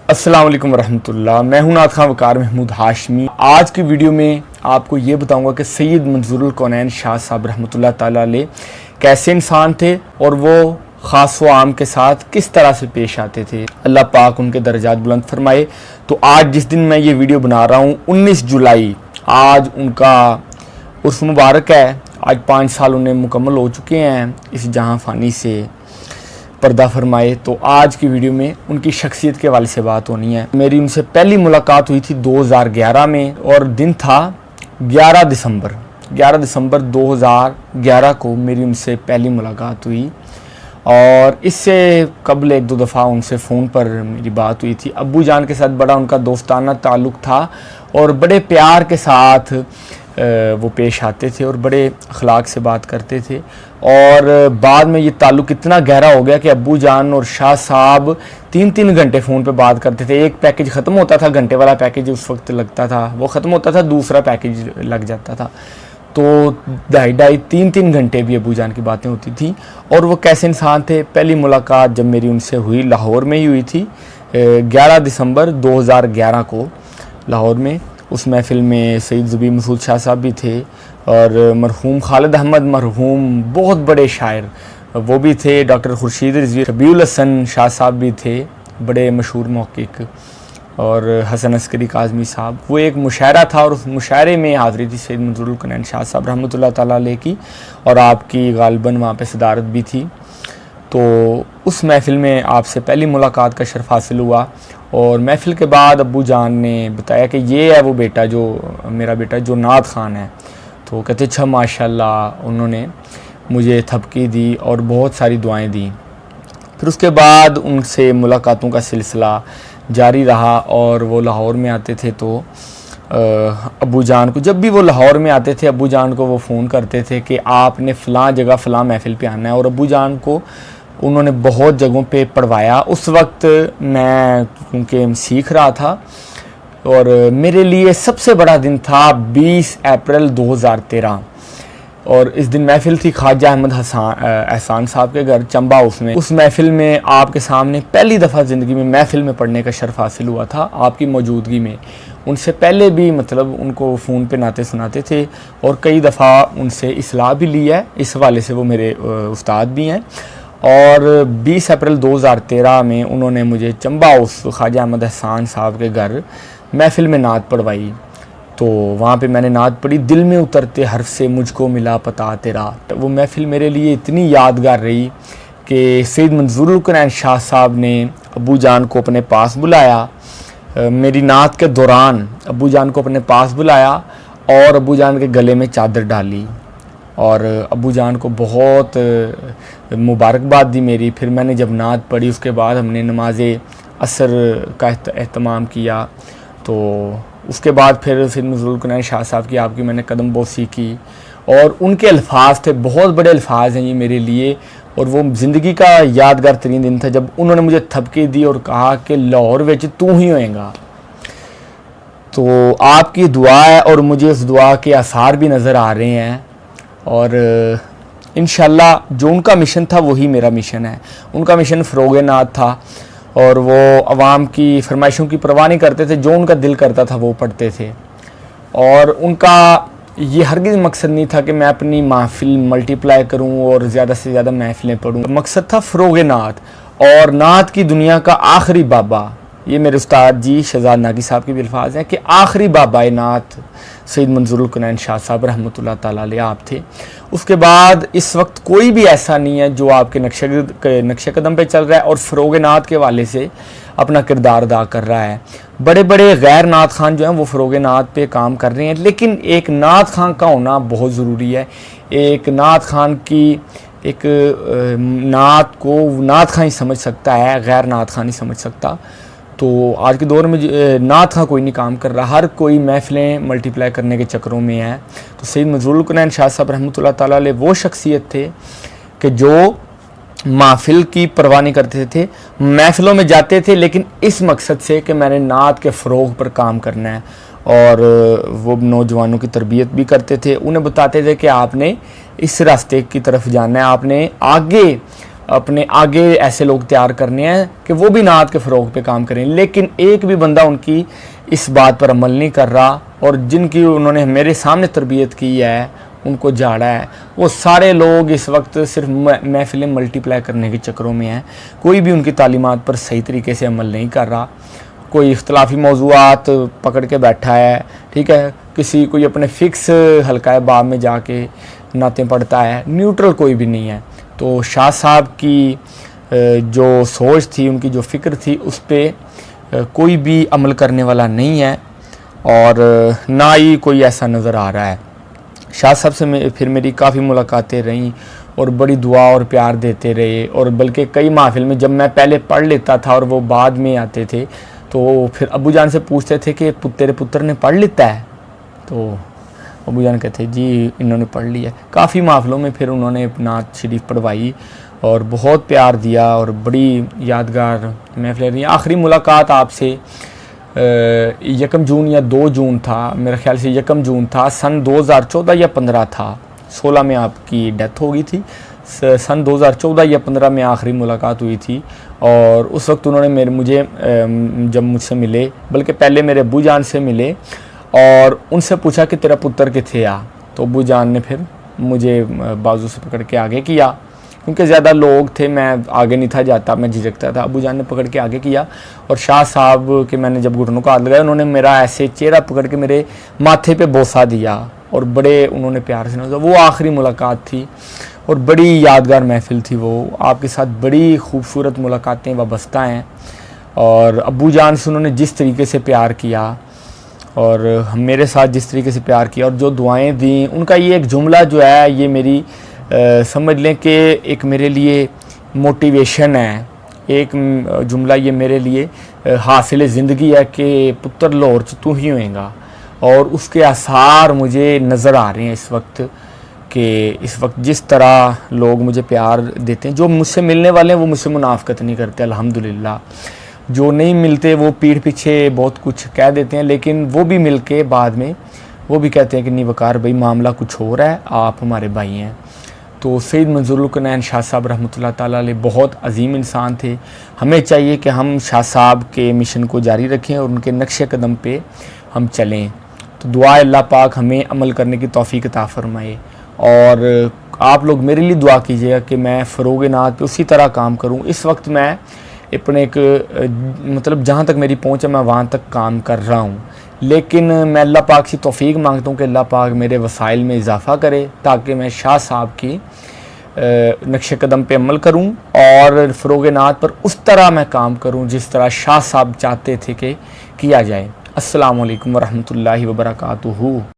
अस्सलाम वालेकुम वरहमतुल्लाह। मैं हूं नात खां वकार महमूद हाशमी। आज की वीडियो में आपको ये बताऊंगा कि सैयद मंजूरुल कौनैन शाह साहब रहमतुल्लाह ताला अलैह कैसे इंसान थे और वो ख़ास व आम के साथ किस तरह से पेश आते थे। अल्लाह पाक उनके दर्जात बुलंद फरमाए। तो आज जिस दिन मैं ये वीडियो बना रहा हूँ 19 जुलाई, आज उनका उर्स मुबारक है। आज 5 साल उन्हें मुकम्मल हो चुके हैं इस जहां फ़ानी से पर्दा फरमाए। तो आज की वीडियो में उनकी शख्सियत के हवाले से बात होनी है। मेरी उनसे पहली मुलाकात हुई थी 2011 में और दिन था 11 दिसंबर 2011 को मेरी उनसे पहली मुलाकात हुई। और इससे कबल एक दो दफ़ा उनसे फ़ोन पर मेरी बात हुई थी। अब्बू जान के साथ बड़ा उनका दोस्ताना ताल्लुक़ था और बड़े प्यार के साथ वो पेश आते थे और बड़े अखलाक से बात करते थे। और बाद में ये ताल्लुक़ इतना गहरा हो गया कि अब्बू जान और शाह साहब 3-3 घंटे फ़ोन पे बात करते थे। एक पैकेज ख़त्म होता था, घंटे वाला पैकेज उस वक्त लगता था, वो ख़त्म होता था, दूसरा पैकेज लग जाता था। तो 2.5-3 घंटे भी अब्बू जान की बातें होती थी। और वो कैसे इंसान थे, पहली मुलाकात जब मेरी उनसे हुई लाहौर में ही हुई थी 11 दिसंबर 2011 को लाहौर में। उस महफ़िल में सैयद ज़ुबी मसूद शाह साहब भी थे और मरहूम खालिद अहमद, मरहूम बहुत बड़े शायर वो भी थे। डॉक्टर खुर्शीद रिजवी, रबीउल हसन शाह साहब भी थे, बड़े मशहूर मौक़िक़। और हसन अस्करी काज़मी साहब, वो एक मुशायरा था और उस मुशायरे में हाज़िरी थी सैयद मंजूरुल कौनैन शाह साहब रहमतुल्लाह ताला अलैह की, और आपकी गालिबन वहाँ पे सदारत भी थी। तो उस महफ़िल में आपसे पहली मुलाकात का शर्फ़ हासिल हुआ। और महफ़िल के बाद अब्बू जान ने बताया कि ये है वो बेटा, जो मेरा बेटा जो नात ख़ान है। तो कहते अच्छा माशाल्लाह। उन्होंने मुझे थपकी दी और बहुत सारी दुआएं दी। फिर उसके बाद उनसे मुलाकातों का सिलसिला जारी रहा और वो लाहौर में आते थे तो अब्बू जान को, जब भी वो लाहौर में आते थे, अब्बू जान को वो फ़ोन करते थे कि आपने फ़लाँ जगह फ़लाँ महफ़िल पे आना है। और अब्बू जान को उन्होंने बहुत जगहों पे पढ़वाया। उस वक्त मैं क्योंकि सीख रहा था और मेरे लिए सबसे बड़ा दिन था 20 अप्रैल 2013। और इस दिन महफ़िल थी ख्वाजा अहमद एहसान साहब के घर चंबा हाउस में। उस महफ़िल में आपके सामने पहली दफ़ा ज़िंदगी में महफ़िल में पढ़ने का शर्फ़ हासिल हुआ था आपकी मौजूदगी में। उनसे पहले भी मतलब उनको फ़ोन पे नाते सुनाते थे और कई दफ़ा उनसे इस्लाह भी ली है। इस हवाले से वो मेरे उस्ताद भी हैं। और 20 अप्रैल 2013 में उन्होंने मुझे चंबा हाउस ख्वाजा अहमद एहसान साहब के घर महफ़िल में नात पढ़वाई। तो वहाँ पे मैंने नात पढ़ी, दिल में उतरते हर्फ से मुझको मिला पता तेरा। वो महफ़िल मेरे लिए इतनी यादगार रही कि सैयद मंजूरुल कौनैन शाह साहब ने अब्बू जान को अपने पास बुलाया। मेरी नात के दौरान अब्बू जान को अपने पास बुलाया और अब्बू जान के गले में चादर डाली और अब्बू जान को बहुत मुबारकबाद दी मेरी। फिर मैंने जब नात पढ़ी उसके बाद हमने नमाज असर का एहतमाम किया। तो उसके बाद फिर सैयद मंजूरुल कौनैन शाह साहब की आपकी मैंने कदम बोसी की और उनके अल्फाज थे, बहुत बड़े अल्फाज हैं ये मेरे लिए। और वो ज़िंदगी का यादगार तरीन दिन था जब उन्होंने मुझे थपकी दी और कहा कि लाहौर विच तू ही होएगा। तो आपकी दुआ है और मुझे उस दुआ के आसार भी नज़र आ रहे हैं। और इंशाल्लाह जो उनका मिशन था वही मेरा मिशन है। उनका मिशन फ़रोग़ नात था और वो आवाम की फरमाइशों की परवाह नहीं करते थे, जो उनका दिल करता था वो पढ़ते थे। और उनका ये हरगिज़ मकसद नहीं था कि मैं अपनी महफ़िल मल्टीप्लाई करूं और ज़्यादा से ज़्यादा महफ़िलें पढ़ूं। मकसद था फ़रोग़ नात और नात की दुनिया का आखिरी बाबा, ये मेरे उस्ताद जी शहजाद नागी साहब के भी अल्फाज हैं कि आखिरी बाबा नात सैयद मंजूरुल कौनैन शाह साहब रहमतुल्लाह ताला अलैह आप थे। उसके बाद इस वक्त कोई भी ऐसा नहीं है जो आपके नक्शे कदम पे चल रहा है और फ़रोग़ नात के वाले से अपना किरदार अदा कर रहा है। बड़े बड़े गैर नात खान जो हैं वो फ़रोग़ नात पे काम कर रहे हैं, लेकिन एक नात खान का होना बहुत ज़रूरी है। एक नात खान की एक नात को नात खान ही समझ सकता है, गैर नात खान ही समझ सकता। तो आज के दौर में नात खां कोई नहीं काम कर रहा, हर कोई महफ़िलें मल्टीप्लाई करने के चक्करों में है। तो सैयद मंजूरुल कौनैन शाह साहब रहमतुल्लाह ताला अलैह वो शख्सियत थे कि जो महफ़िल की परवाह नहीं करते थे, महफ़िलों में जाते थे लेकिन इस मकसद से कि मैंने नात के फ़रोग़ पर काम करना है। और वो नौजवानों की तरबियत भी करते थे, उन्हें बताते थे कि आपने इस रास्ते की तरफ जाना है, आपने आगे اپنے آگے ایسے لوگ تیار کرنے ہیں کہ وہ بھی نعت کے فروغ پہ کام کریں، لیکن ایک بھی بندہ ان کی اس بات پر عمل نہیں کر رہا، اور جن کی انہوں نے میرے سامنے تربیت کی ہے، ان کو جھاڑا ہے، وہ سارے لوگ اس وقت صرف محفلیں ملٹی پلائی کرنے کے چکروں میں ہیں، کوئی بھی ان کی تعلیمات پر صحیح طریقے سے عمل نہیں کر رہا، کوئی اختلافی موضوعات پکڑ کے بیٹھا ہے، ٹھیک ہے، کوئی اپنے فکس حلقہ باب میں جا کے نعتیں پڑھتا ہے، نیوٹرل کوئی بھی نہیں ہے۔ تو شاہ صاحب کی جو سوچ تھی، ان کی جو فکر تھی، اس پہ کوئی بھی عمل کرنے والا نہیں ہے، اور نہ ہی کوئی ایسا نظر آ رہا ہے۔ شاہ صاحب سے پھر میری کافی ملاقاتیں رہیں، اور بڑی دعا اور پیار دیتے رہے، اور بلکہ کئی محفل میں جب میں پہلے پڑھ لیتا تھا اور وہ بعد میں آتے تھے تو پھر ابو جان سے پوچھتے تھے کہ تیرے پتر نے پڑھ لیتا ہے؟ تو ابو جان کہتے جی انہوں نے پڑھ لیا ہے۔ کافی محفلوں میں پھر انہوں نے نعت شریف پڑھوائی اور بہت پیار دیا، اور بڑی یادگار محفلیں رہی۔ آخری ملاقات آپ سے 1 جون یا 2 جون تھا، میرے خیال سے 1 جون تھا، سن 2014 یا 15 تھا، 16 میں آپ کی ڈیتھ ہو گئی تھی، سن 2014 یا 15 میں آخری ملاقات ہوئی تھی، اور اس وقت انہوں نے مجھے جب مجھ سے ملے، بلکہ پہلے میرے ابو جان سے ملے اور ان سے پوچھا کہ تیرا پتر کتھے آ، تو ابو جان نے پھر مجھے بازو سے پکڑ کے آگے کیا، کیونکہ زیادہ لوگ تھے، میں آگے نہیں تھا جاتا، میں جھجکتا تھا، ابو جان نے پکڑ کے آگے کیا، اور شاہ صاحب کے میں نے جب گھٹنوں کو ہاتھ لگایا، انہوں نے میرا ایسے چہرہ پکڑ کے میرے ماتھے پہ بوسہ دیا، اور بڑے انہوں نے پیار سے نوازا۔ وہ آخری ملاقات تھی، اور بڑی یادگار محفل تھی وہ، آپ کے ساتھ بڑی خوبصورت ملاقاتیں وابستہ ہیں، اور ابو جان سے انہوں نے جس طریقے سے پیار کیا، اور میرے ساتھ جس طریقے سے پیار کیا، اور جو دعائیں دیں، ان کا یہ ایک جملہ جو ہے، یہ میری سمجھ لیں کہ ایک میرے لیے موٹیویشن ہے، ایک جملہ یہ میرے لیے حاصل زندگی ہے کہ پتر لاہور چ تو ہی ہوئے گا، اور اس کے آثار مجھے نظر آ رہے ہیں اس وقت، کہ اس وقت جس طرح لوگ مجھے پیار دیتے ہیں، جو مجھ سے ملنے والے ہیں وہ مجھ سے منافقت نہیں کرتے الحمدللہ، جو نہیں ملتے وہ پیٹھ پیچھے بہت کچھ کہہ دیتے ہیں، لیکن وہ بھی مل کے بعد میں وہ بھی کہتے ہیں کہ نہیں وقار بھائی معاملہ کچھ ہو رہا ہے، آپ ہمارے بھائی ہیں۔ تو سید منظور الکونین شاہ صاحب رحمۃ اللہ تعالیٰ علیہ بہت عظیم انسان تھے، ہمیں چاہیے کہ ہم شاہ صاحب کے مشن کو جاری رکھیں اور ان کے نقش قدم پہ ہم چلیں۔ تو دعا اللہ پاک ہمیں عمل کرنے کی توفیق عطا فرمائے، اور آپ لوگ میرے لیے دعا کیجیے گا کہ میں فروغ نعت پہ اسی طرح کام کروں۔ اس وقت میں اپنے ایک مطلب جہاں تک میری پہنچ ہے میں وہاں تک کام کر رہا ہوں، لیکن میں اللہ پاک سے توفیق مانگتا ہوں کہ اللہ پاک میرے وسائل میں اضافہ کرے، تاکہ میں شاہ صاحب کی نقش قدم پہ عمل کروں، اور فروغ نعت پر اس طرح میں کام کروں جس طرح شاہ صاحب چاہتے تھے کہ کیا جائے۔ السلام علیکم ورحمۃ اللہ وبرکاتہ۔